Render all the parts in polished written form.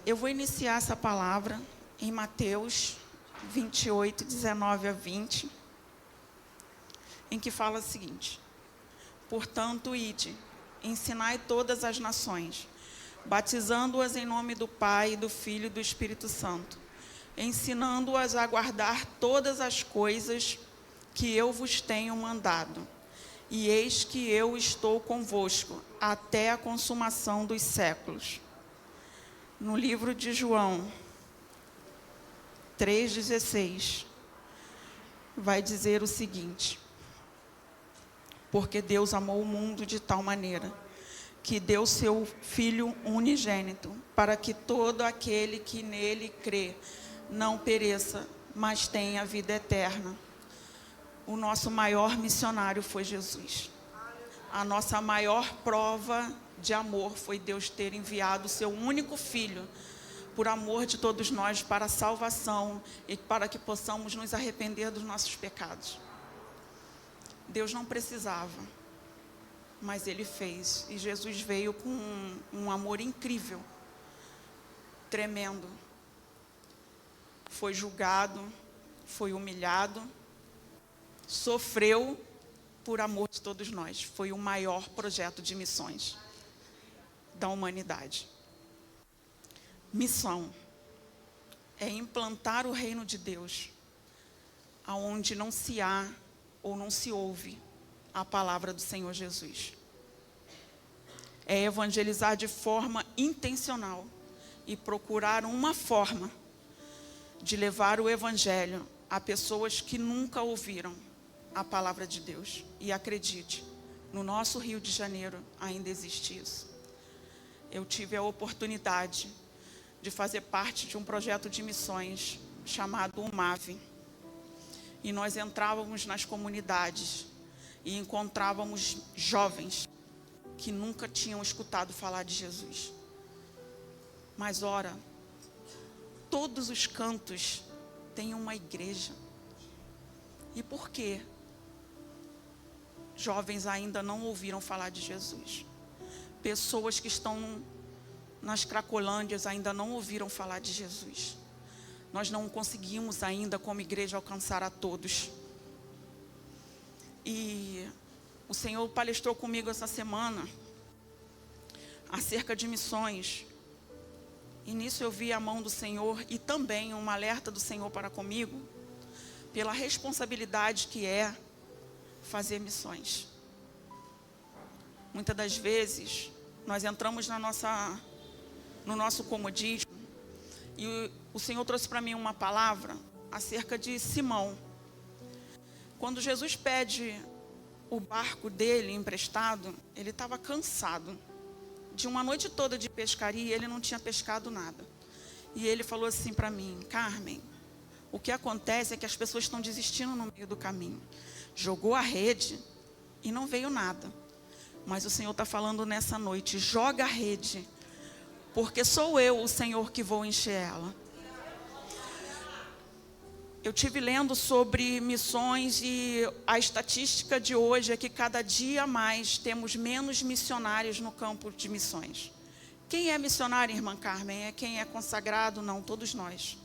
Eu vou iniciar essa palavra em Mateus 28, 19 a 20, em que fala o seguinte: portanto, ide, ensinai todas as nações, batizando-as em nome do Pai, do Filho e do Espírito Santo, ensinando-as a guardar todas as coisas que eu vos tenho mandado. E eis que eu estou convosco até a consumação dos séculos. No livro de João 3,16, vai dizer o seguinte: porque Deus amou o mundo de tal maneira que deu seu Filho unigênito, para que todo aquele que nele crê não pereça, mas tenha vida eterna. O nosso maior missionário foi Jesus. A nossa maior prova de amor foi Deus ter enviado o seu único Filho, por amor de todos nós, para a salvação e para que possamos nos arrepender dos nossos pecados. Deus não precisava, mas Ele fez. E Jesus veio com um amor incrível, tremendo. Foi julgado, foi humilhado, sofreu por amor de todos nós. Foi o maior projeto de missões da humanidade. Missão é implantar o reino de Deus aonde não se há ou não se ouve a palavra do Senhor Jesus. É evangelizar de forma intencional e procurar uma forma de levar o evangelho a pessoas que nunca ouviram a palavra de Deus. E acredite, no nosso Rio de Janeiro ainda existe isso. Eu tive a oportunidade de fazer parte de um projeto de missões chamado UMAV. E nós entrávamos nas comunidades e encontrávamos jovens que nunca tinham escutado falar de Jesus. Mas ora, todos os cantos têm uma igreja. E por quê? Jovens ainda não ouviram falar de Jesus. Pessoas que estão nas Cracolândias ainda não ouviram falar de Jesus. Nós não conseguimos ainda, como igreja, alcançar a todos. E o Senhor palestrou comigo essa semana acerca de missões. E nisso eu vi a mão do Senhor e também um alerta do Senhor para comigo, pela responsabilidade que é fazer missões. Muitas das vezes, nós entramos no nosso comodismo, e o Senhor trouxe para mim uma palavra acerca de Simão. Quando Jesus pede o barco dele emprestado, ele estava cansado de uma noite toda de pescaria e ele não tinha pescado nada. E ele falou assim para mim: Carmen, o que acontece é que as pessoas estão desistindo no meio do caminho. Jogou a rede e não veio nada. Mas o Senhor está falando nessa noite: joga a rede, porque sou eu, o Senhor, que vou encher ela. Eu tive lendo sobre missões e a estatística de hoje é que cada dia mais temos menos missionários no campo de missões. Quem é missionário, irmã Carmen? É quem é consagrado? Não, todos nós.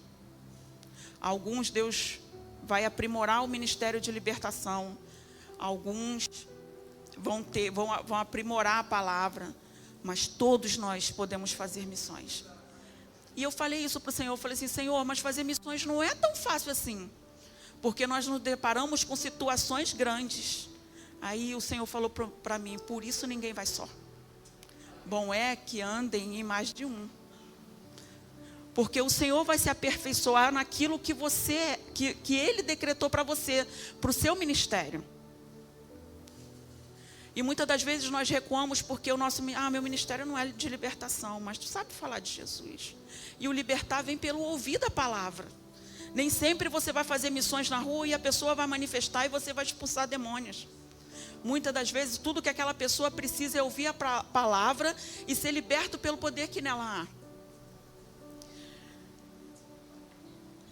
Alguns Deus vai aprimorar o ministério de libertação. Alguns vão aprimorar a palavra. Mas todos nós podemos fazer missões. E eu falei isso para o Senhor. Eu falei assim: Senhor, mas fazer missões não é tão fácil assim. Porque nós nos deparamos com situações grandes. Aí o Senhor falou para mim: por isso ninguém vai só. Bom é que andem em mais de um. Porque o Senhor vai se aperfeiçoar naquilo que Ele decretou para você, para o seu ministério. E muitas das vezes nós recuamos porque meu ministério não é de libertação, mas tu sabe falar de Jesus. E o libertar vem pelo ouvir da palavra. Nem sempre você vai fazer missões na rua e a pessoa vai manifestar e você vai expulsar demônios. Muitas das vezes tudo que aquela pessoa precisa é ouvir a palavra e ser liberto pelo poder que nela há.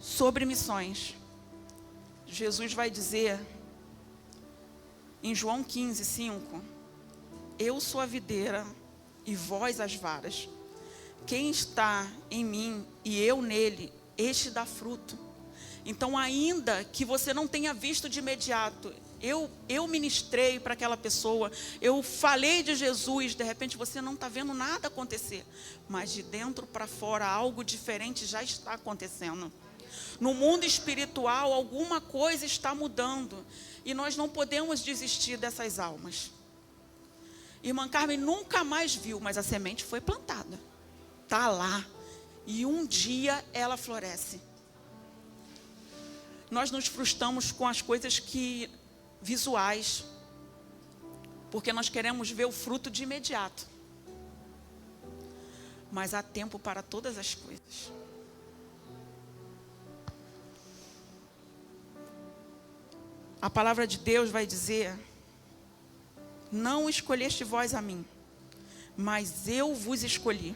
Sobre missões, Jesus vai dizer em João 15:5, eu sou a videira e vós as varas. quem está em mim e eu nele, este dá fruto. Então, ainda que você não tenha visto de imediato, eu ministrei para aquela pessoa, eu falei de Jesus, de repente você não está vendo nada acontecer, mas de dentro para fora algo diferente já está acontecendo. No mundo espiritual, alguma coisa está mudando, e nós não podemos desistir dessas almas. Irmã Carmen nunca mais viu, mas a semente foi plantada, está lá, e um dia ela floresce. Nós nos frustramos com as coisas visuais, porque nós queremos ver o fruto de imediato. Mas há tempo para todas as coisas. A palavra de Deus vai dizer: não escolheste vós a mim, mas eu vos escolhi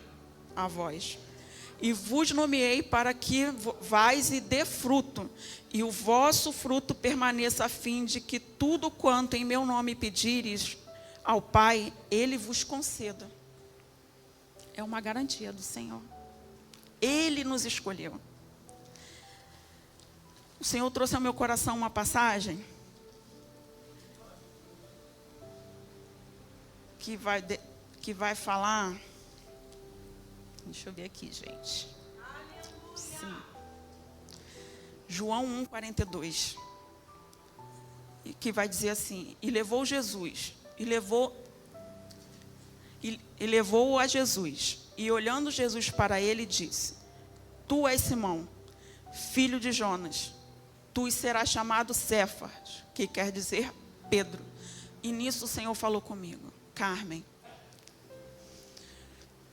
a vós, e vos nomeei para que vais e dê fruto, e o vosso fruto permaneça, a fim de que tudo quanto em meu nome pedires ao Pai, Ele vos conceda. É uma garantia do Senhor. Ele nos escolheu. O Senhor trouxe ao meu coração uma passagem que vai falar. Deixa eu ver aqui, gente. Sim. João 1,42. Que vai dizer assim: e levou Jesus, e levou-o a Jesus, e olhando Jesus para ele, disse: tu és Simão, filho de Jonas, tu serás chamado Cefas, que quer dizer Pedro. E nisso o Senhor falou comigo: Carmen,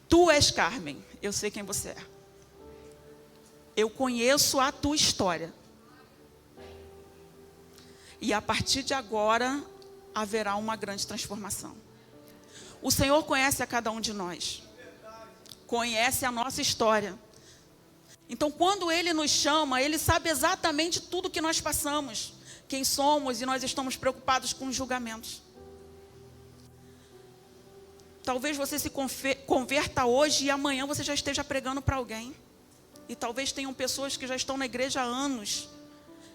tu és Carmen, eu sei quem você é. Eu conheço a tua história. E a partir de agora, haverá uma grande transformação. O Senhor conhece a cada um de nós. Conhece a nossa história. Então, quando Ele nos chama, Ele sabe exatamente tudo que nós passamos, quem somos, e nós estamos preocupados com os julgamentos. Talvez você se converta hoje e amanhã você já esteja pregando para alguém. E talvez tenham pessoas que já estão na igreja há anos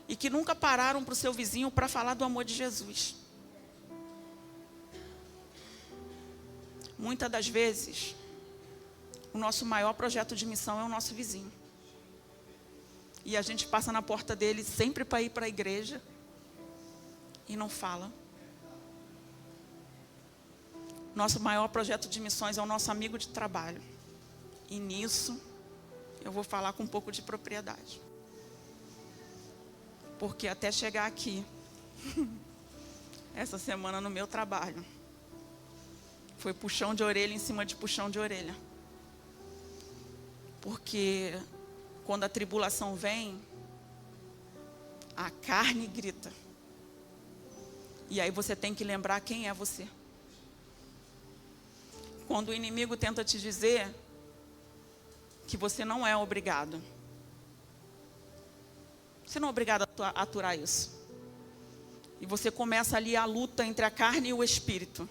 e que nunca pararam para o seu vizinho para falar do amor de Jesus. Muitas das vezes, o nosso maior projeto de missão é o nosso vizinho. E a gente passa na porta dele sempre para ir para a igreja e não fala. Nosso maior projeto de missões é o nosso amigo de trabalho. E nisso, eu vou falar com um pouco de propriedade. Porque até chegar aqui, essa semana no meu trabalho, foi puxão de orelha em cima de puxão de orelha. Porque quando a tribulação vem, a carne grita. E aí você tem que lembrar quem é você. Quando o inimigo tenta te dizer que você não é obrigado. Você não é obrigado a aturar isso. E você começa ali a luta entre a carne e o espírito.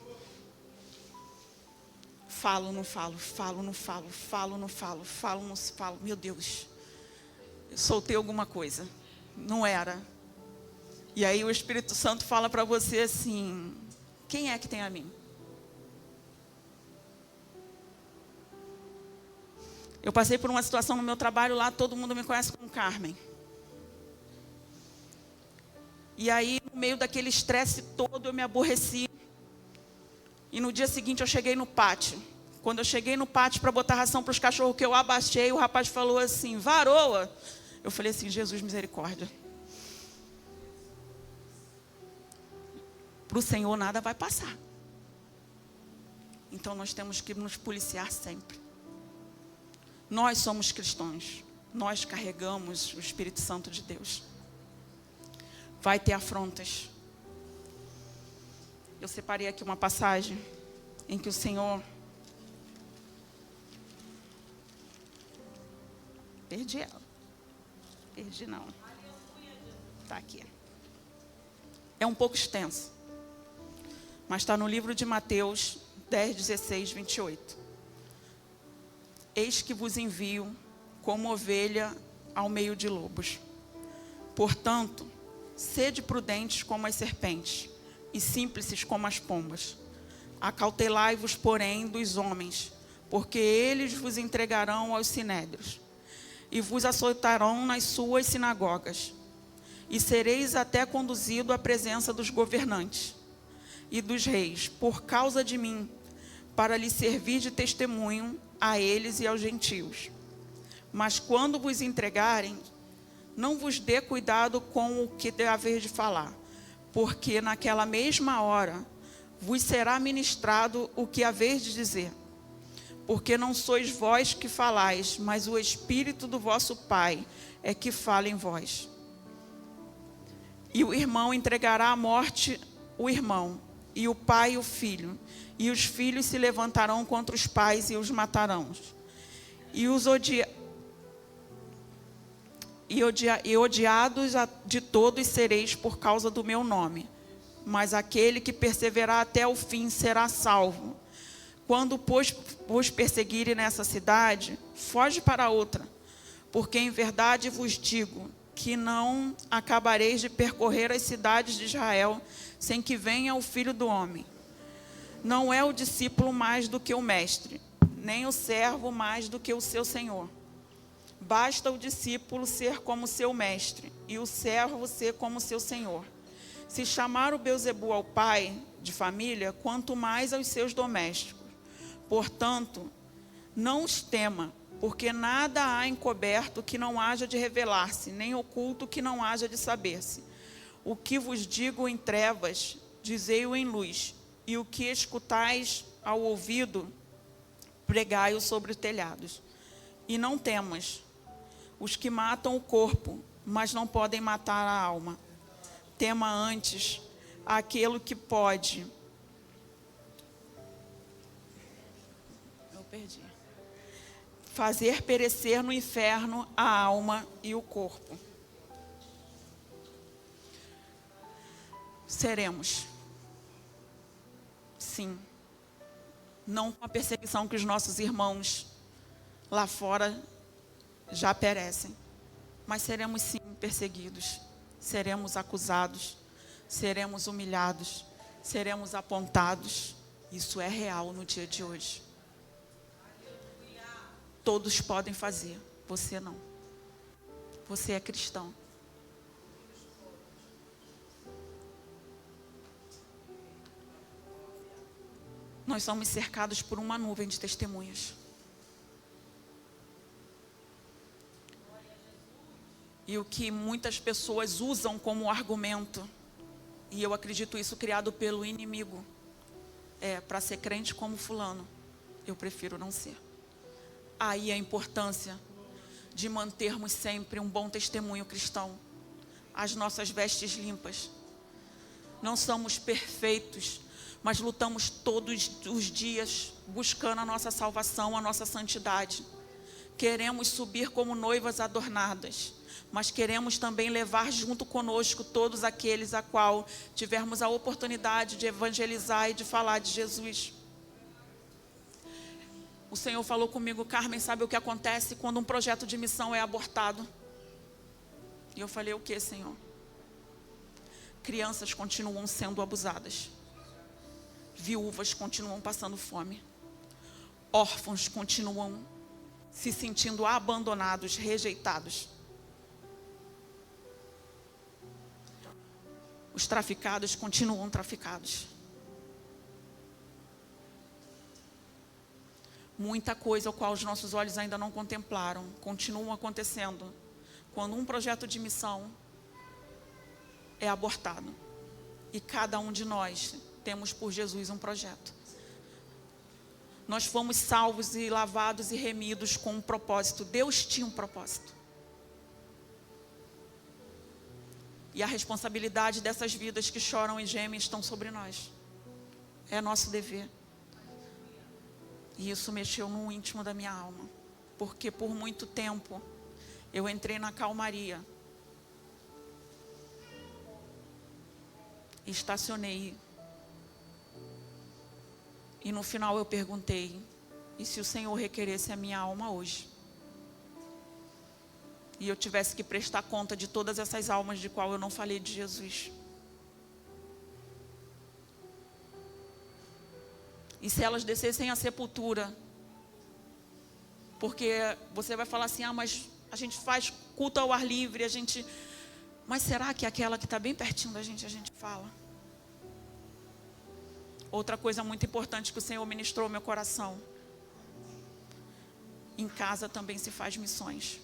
Falo, não falo, falo, não falo, falo, não falo, falo, não falo. Meu Deus, eu soltei alguma coisa. Não era. E aí o Espírito Santo fala para você assim: quem é que tem a mim? Eu passei por uma situação no meu trabalho lá, todo mundo me conhece como Carmen. E aí, no meio daquele estresse todo, eu me aborreci. E no dia seguinte eu cheguei no pátio. Quando eu cheguei no pátio para botar ração para os cachorros, que eu abaixei, o rapaz falou assim: varoa. Eu falei assim: Jesus, misericórdia. Para o Senhor nada vai passar. Então nós temos que nos policiar sempre. Nós somos cristãos. Nós carregamos o Espírito Santo de Deus. Vai ter afrontas. Eu separei aqui uma passagem em que o Senhor... Perdi ela. Perdi não. Está aqui. É um pouco extenso. Mas está no livro de Mateus 10, 16, 28. Eis que vos envio como ovelha ao meio de lobos. Portanto, sede prudentes como as serpentes e simples como as pombas. Acautelai-vos, porém, dos homens, porque eles vos entregarão aos sinédrios e vos açoitarão nas suas sinagogas. E sereis até conduzido à presença dos governantes e dos reis, por causa de mim, para lhes servir de testemunho a eles e aos gentios. Mas quando vos entregarem, não vos dê cuidado com o que haver de falar, porque naquela mesma hora vos será ministrado o que haver de dizer. Porque não sois vós que falais, mas o Espírito do vosso Pai é que fala em vós. E o irmão entregará à morte o irmão, e o pai o filho, e os filhos se levantarão contra os pais e os matarão. E odiados de todos sereis por causa do meu nome, mas aquele que perseverar até o fim será salvo. Quando, pois, vos perseguirem nessa cidade, foge para outra, porque em verdade vos digo que não acabareis de percorrer as cidades de Israel sem que venha o Filho do Homem. Não é o discípulo mais do que o mestre, nem o servo mais do que o seu senhor. Basta o discípulo ser como seu mestre, e o servo ser como seu senhor. Se chamar o Beelzebul ao pai de família, quanto mais aos seus domésticos. Portanto, não os tema, porque nada há encoberto que não haja de revelar-se, nem oculto que não haja de saber-se. O que vos digo em trevas, dizei-o em luz, e o que escutais ao ouvido, pregai-o sobre os telhados. E não temas os que matam o corpo, mas não podem matar a alma. Tema antes aquele que pode. Fazer perecer no inferno a alma e o corpo. Seremos. Sim. Não com a perseguição que os nossos irmãos lá fora já perecem. Mas seremos sim perseguidos. Seremos acusados. Seremos humilhados. Seremos apontados. Isso é real no dia de hoje. Todos podem fazer, você não. Você é cristão. Nós somos cercados por uma nuvem de testemunhas. E o que muitas pessoas usam como argumento, e eu acredito isso criado pelo inimigo, para ser crente como fulano, eu prefiro não ser. Aí a importância de mantermos sempre um bom testemunho cristão, as nossas vestes limpas. Não somos perfeitos, mas lutamos todos os dias buscando a nossa salvação, a nossa santidade. Queremos subir como noivas adornadas, mas queremos também levar junto conosco todos aqueles a qual tivermos a oportunidade de evangelizar e de falar de Jesus. O Senhor falou comigo, Carmen, sabe o que acontece quando um projeto de missão é abortado? E eu falei, o que, Senhor? Crianças continuam sendo abusadas. Viúvas continuam passando fome. Órfãos continuam se sentindo abandonados, rejeitados. Os traficados continuam traficados. Muita coisa, o qual os nossos olhos ainda não contemplaram, continuam acontecendo quando um projeto de missão é abortado. E cada um de nós temos por Jesus um projeto. Nós fomos salvos e lavados e remidos com um propósito. Deus tinha um propósito. E a responsabilidade dessas vidas que choram e gemem estão sobre nós. É nosso dever. E isso mexeu no íntimo da minha alma. Porque por muito tempo eu entrei na calmaria. Estacionei. E no final eu perguntei, E se o Senhor requeresse a minha alma hoje, e eu tivesse que prestar conta de todas essas almas de qual eu não falei de Jesus, e se elas descessem à sepultura, porque você vai falar assim, mas a gente faz culto ao ar livre, mas será que aquela que está bem pertinho da gente, a gente fala? Outra coisa muito importante que o Senhor ministrou ao meu coração: em casa também se faz missões.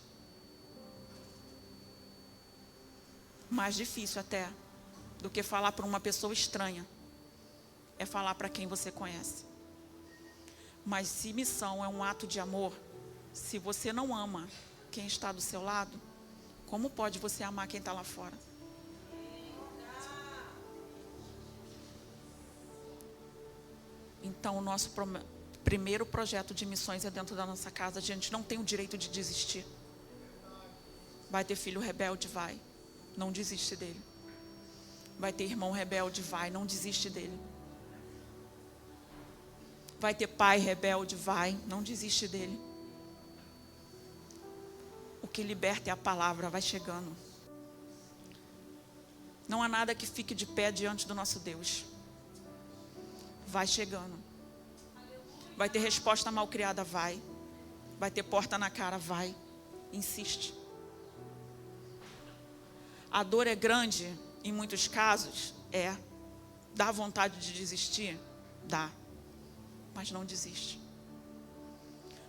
Mais difícil até do que falar para uma pessoa estranha é falar para quem você conhece. Mas se missão é um ato de amor, se você não ama quem está do seu lado, como pode você amar quem está lá fora? Então, o nosso primeiro projeto de missões é dentro da nossa casa. A gente não tem o direito de desistir. Vai ter filho rebelde? Vai. Não desiste dele. Vai ter irmão rebelde? Vai. Não desiste dele. Vai ter pai rebelde? Vai. Não desiste dele. O que liberta é a palavra. Vai chegando. Não há nada que fique de pé diante do nosso Deus. Vai chegando. Vai ter resposta mal criada? Vai. Vai ter porta na cara? Vai. Insiste. A dor é grande em muitos casos? É. Dá vontade de desistir? Dá. Mas não desiste.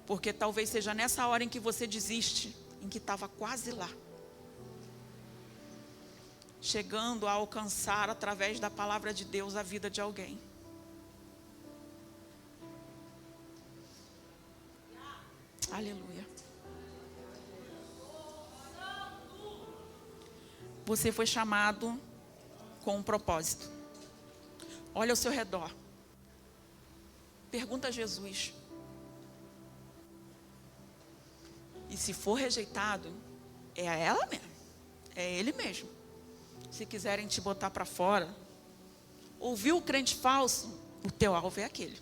Porque talvez seja nessa hora em que você desiste, em que estava quase lá, chegando a alcançar através da palavra de Deus a vida de alguém. Aleluia. Você foi chamado com um propósito. Olha ao seu redor. Pergunta a Jesus. E se for rejeitado, é ela mesmo. É ele mesmo. Se quiserem te botar para fora, ouviu o crente falso, o teu alvo é aquele.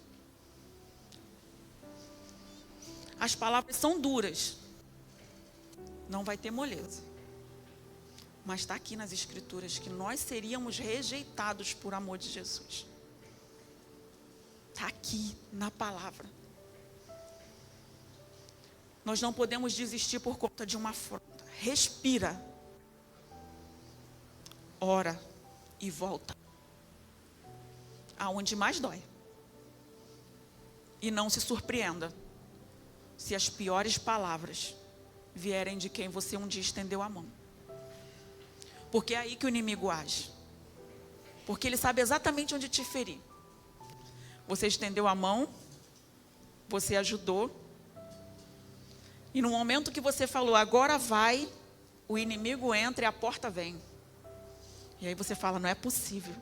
As palavras são duras. Não vai ter moleza. Mas está aqui nas Escrituras que nós seríamos rejeitados por amor de Jesus. Está aqui na palavra. Nós não podemos desistir por conta de uma afronta. Respira. Ora e volta. Aonde mais dói. E não se surpreenda se as piores palavras vierem de quem você um dia estendeu a mão. Porque é aí que o inimigo age. Porque ele sabe exatamente onde te ferir. Você estendeu a mão, você ajudou, e no momento que você falou, agora vai, o inimigo entra e a porta vem. E aí você fala, não é possível.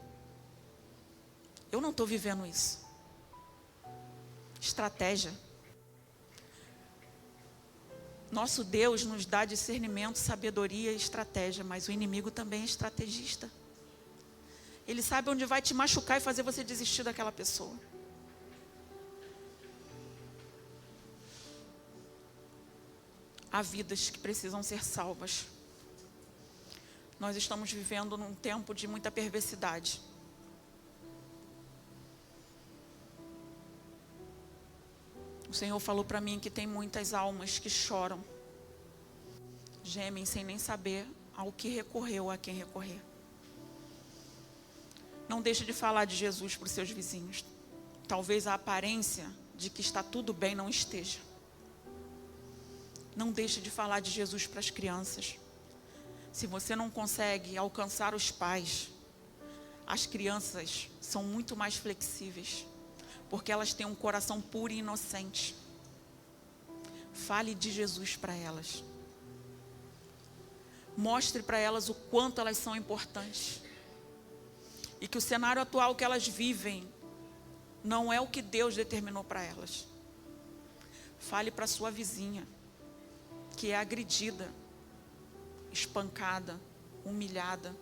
Eu não estou vivendo isso. Estratégia. Nosso Deus nos dá discernimento, sabedoria e estratégia, mas o inimigo também é estrategista. Ele sabe onde vai te machucar e fazer você desistir daquela pessoa. Há vidas que precisam ser salvas. Nós estamos vivendo num tempo de muita perversidade. O Senhor falou para mim que tem muitas almas que choram, gemem sem nem saber ao que recorrer ou a quem recorrer. Não deixe de falar de Jesus para os seus vizinhos. Talvez a aparência de que está tudo bem não esteja. Não deixe de falar de Jesus para as crianças. Se você não consegue alcançar os pais, as crianças são muito mais flexíveis, porque elas têm um coração puro e inocente. Fale de Jesus para elas. Mostre para elas o quanto elas são importantes. E que o cenário atual que elas vivem não é o que Deus determinou para elas. Fale para sua vizinha, que é agredida, espancada, humilhada.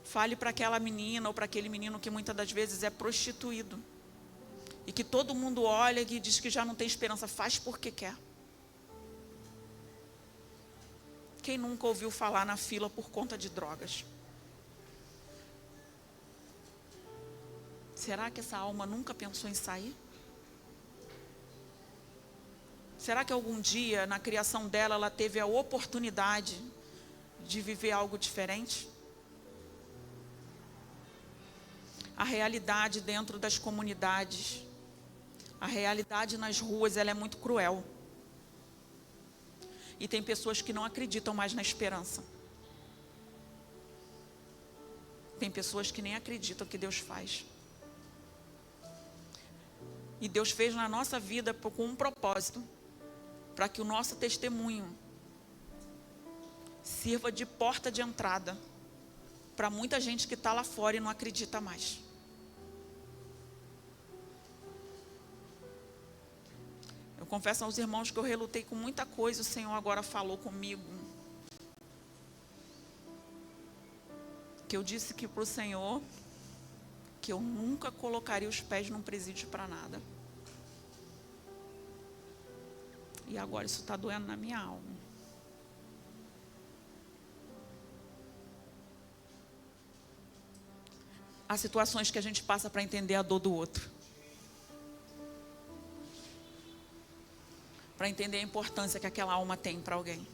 Fale para aquela menina ou para aquele menino que muitas das vezes é prostituído. e que todo mundo olha e diz que já não tem esperança, faz porque quer. Quem nunca ouviu falar na fila por conta de drogas? Será que essa alma nunca pensou em sair? Será que algum dia, na criação dela, ela teve a oportunidade de viver algo diferente? A realidade dentro das comunidades, a realidade nas ruas, ela é muito cruel. E tem pessoas que não acreditam mais na esperança. Tem pessoas que nem acreditam que Deus faz. E Deus fez na nossa vida com um propósito, para que o nosso testemunho sirva de porta de entrada para muita gente que está lá fora e não acredita mais. Eu confesso aos irmãos que eu relutei com muita coisa, o Senhor agora falou comigo. Que eu disse que para o Senhor, que eu nunca colocaria os pés num presídio para nada. E agora isso está doendo na minha alma. Há situações que a gente passa para entender a dor do outro. Para entender a importância que aquela alma tem para alguém.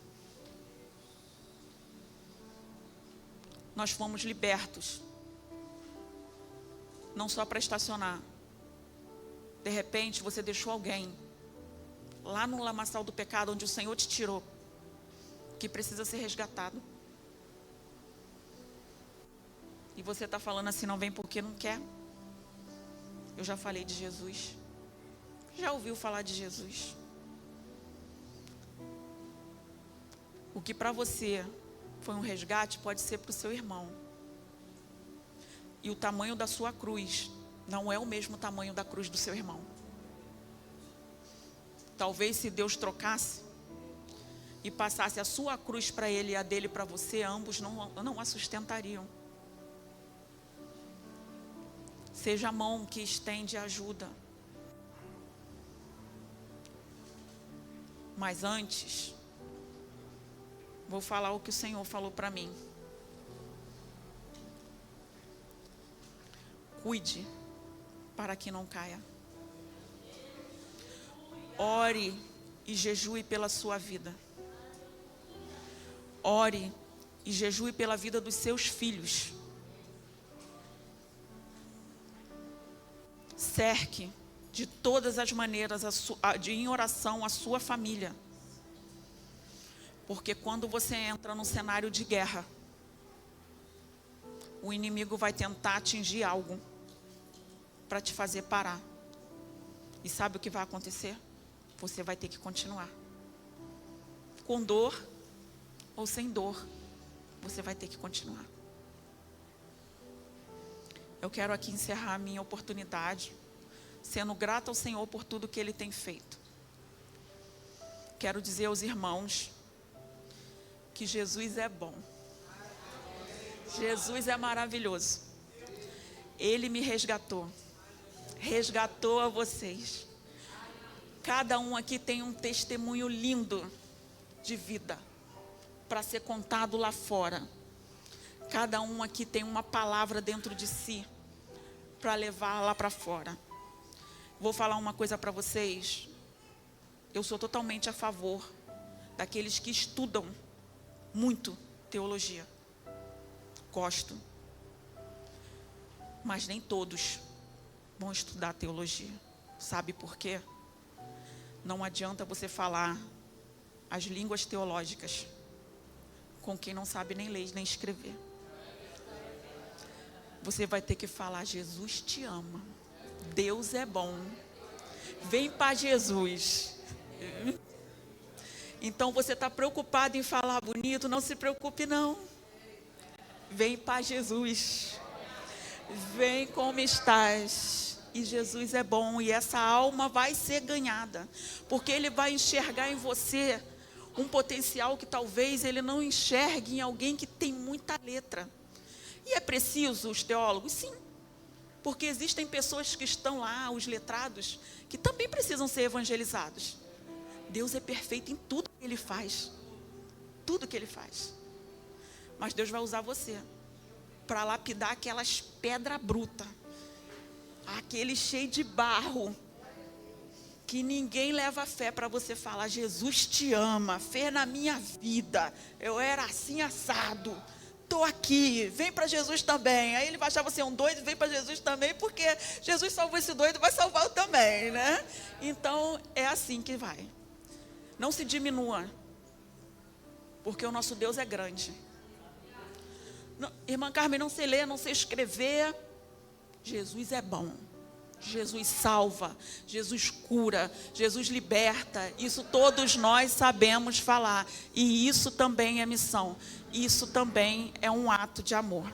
Nós fomos libertos. Não só para estacionar. De repente você deixou alguém lá no lamaçal do pecado, onde o Senhor te tirou, que precisa ser resgatado. E você está falando assim, não vem porque não quer. Eu já falei de Jesus. Já ouviu falar de Jesus? O que para você foi um resgate, pode ser para o seu irmão. E o tamanho da sua cruz não é o mesmo tamanho da cruz do seu irmão. Talvez se Deus trocasse e passasse a sua cruz para ele e a dele para você, ambos não a sustentariam. Seja a mão que estende ajuda. Mas antes, vou falar o que o Senhor falou para mim. Cuide para que não caia. Ore e jejue pela sua vida. Ore e jejue pela vida dos seus filhos. Cerque de todas as maneiras em oração a sua família. Porque quando você entra num cenário de guerra, o inimigo vai tentar atingir algo para te fazer parar. E sabe o que vai acontecer? Você vai ter que continuar. Com dor ou sem dor, você vai ter que continuar. Eu quero aqui encerrar a minha oportunidade, sendo grata ao Senhor por tudo que Ele tem feito. Quero dizer aos irmãos que Jesus é bom. Jesus é maravilhoso. Ele me resgatou. Resgatou a vocês. Cada um aqui tem um testemunho lindo de vida para ser contado lá fora. Cada um aqui tem uma palavra dentro de si para levar lá para fora. Vou falar uma coisa para vocês. Eu sou totalmente a favor daqueles que estudam muito teologia. Gosto. Mas nem todos vão estudar teologia. Sabe por quê? Não adianta você falar as línguas teológicas com quem não sabe nem ler nem escrever. Você vai ter que falar: Jesus te ama, Deus é bom, vem para Jesus. Então você está preocupado em falar bonito, não se preocupe não. Vem para Jesus, vem como estás. E Jesus é bom, e essa alma vai ser ganhada, porque Ele vai enxergar em você um potencial que talvez Ele não enxergue em alguém que tem muita letra. E é preciso os teólogos? Sim. Porque existem pessoas que estão lá, os letrados, que também precisam ser evangelizados. Deus é perfeito em tudo que Ele faz. Tudo que Ele faz. Mas Deus vai usar você para lapidar aquelas pedras brutas. Aquele cheio de barro. Que ninguém leva fé para você falar, Jesus te ama, fez na minha vida. Eu era assim assado. Estou aqui, vem para Jesus também. Aí ele vai achar você um doido, vem para Jesus também, porque Jesus salvou esse doido, vai salvar eu também, né? Então, é assim que vai. Não se diminua, porque o nosso Deus é grande. Não, irmã Carmen, não sei ler, não sei escrever. Jesus é bom. Jesus salva, Jesus cura, Jesus liberta. Isso todos nós sabemos falar. E isso também é missão. Isso também é um ato de amor.